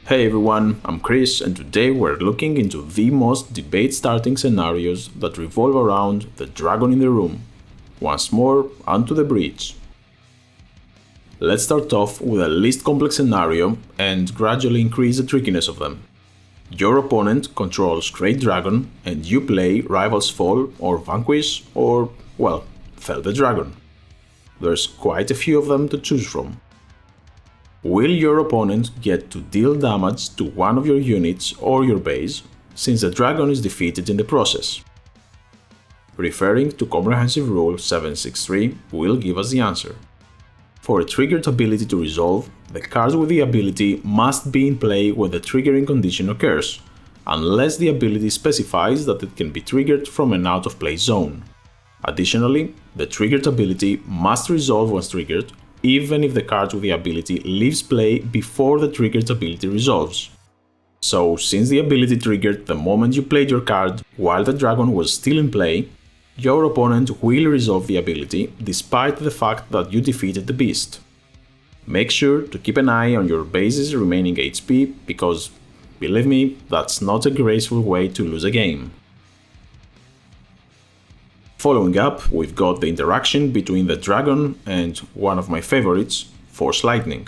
Hey everyone, I'm Chris and today we're looking into the most debate-starting scenarios that revolve around the dragon in the room. Once more, onto the breach. Let's start off with the least complex scenario and gradually increase the trickiness of them. Your opponent controls Krayt Dragon and you play Rivals Fall or Vanquish or, well, Fell the Dragon. There's quite a few of them to choose from. Will your opponent get to deal damage to one of your units or your base, since the dragon is defeated in the process? Referring to Comprehensive Rule 763 will give us the answer. For a triggered ability to resolve, the cards with the ability must be in play when the triggering condition occurs, unless the ability specifies that it can be triggered from an out-of-play zone. Additionally, the triggered ability must resolve once triggered, even if the card with the ability leaves play before the triggered ability resolves. So, since the ability triggered the moment you played your card while the dragon was still in play, your opponent will resolve the ability despite the fact that you defeated the beast. Make sure to keep an eye on your base's remaining HP because, believe me, that's not a graceful way to lose a game. Following up, we've got the interaction between the dragon and one of my favorites, Force Lightning.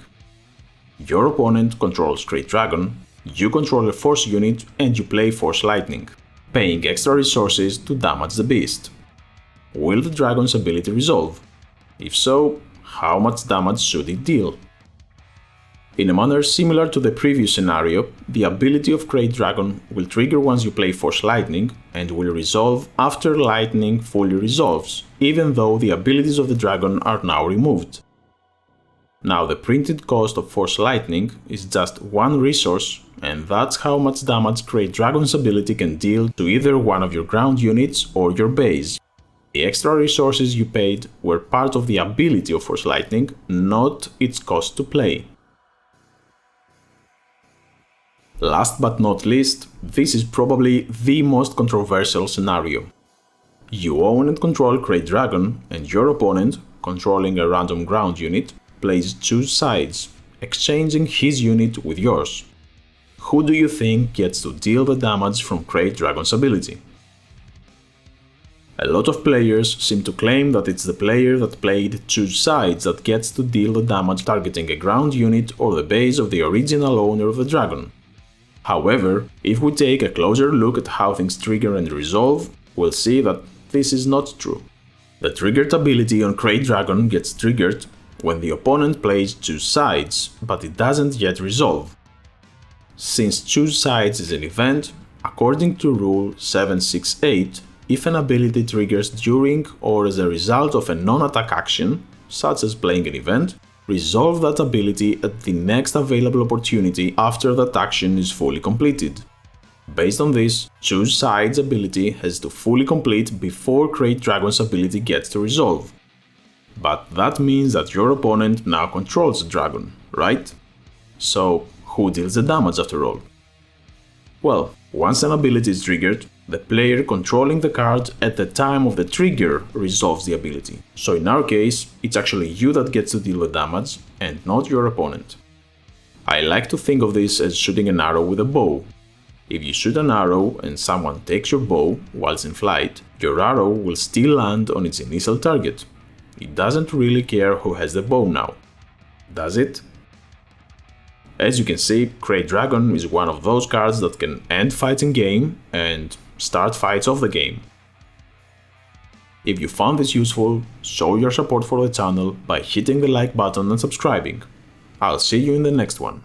Your opponent controls Krayt Dragon, you control a Force unit and you play Force Lightning, paying extra resources to damage the beast. Will the dragon's ability resolve? If so, how much damage should it deal? In a manner similar to the previous scenario, the ability of Krayt Dragon will trigger once you play Force Lightning and will resolve after Lightning fully resolves, even though the abilities of the dragon are now removed. Now the printed cost of Force Lightning is just one resource, and that's how much damage Krayt Dragon's ability can deal to either one of your ground units or your base. The extra resources you paid were part of the ability of Force Lightning, not its cost to play. Last but not least, this is probably the most controversial scenario. You own and control Krayt Dragon, and your opponent, controlling a random ground unit, plays Choose Sides, exchanging his unit with yours. Who do you think gets to deal the damage from Krayt Dragon's ability? A lot of players seem to claim that it's the player that played Choose Sides that gets to deal the damage targeting a ground unit or the base of the original owner of the dragon. However, if we take a closer look at how things trigger and resolve, we'll see that this is not true. The triggered ability on Krayt Dragon gets triggered when the opponent plays Choose Sides, but it doesn't yet resolve. Since Choose Sides is an event, according to Rule 768, if an ability triggers during or as a result of a non-attack action, such as playing an event, resolve that ability at the next available opportunity after that action is fully completed. Based on this, Choose Sides ability has to fully complete before Krayt Dragon's ability gets to resolve. But that means that your opponent now controls the dragon, right? So, who deals the damage after all? Well, once an ability is triggered, the player controlling the card at the time of the trigger resolves the ability. So in our case, it's actually you that gets to deal the damage and not your opponent. I like to think of this as shooting an arrow with a bow. If you shoot an arrow and someone takes your bow whilst in flight, your arrow will still land on its initial target. It doesn't really care who has the bow now, does it? As you can see, Krayt Dragon is one of those cards that can end fights in game and start fights off the game. If you found this useful, show your support for the channel by hitting the like button and subscribing. I'll see you in the next one.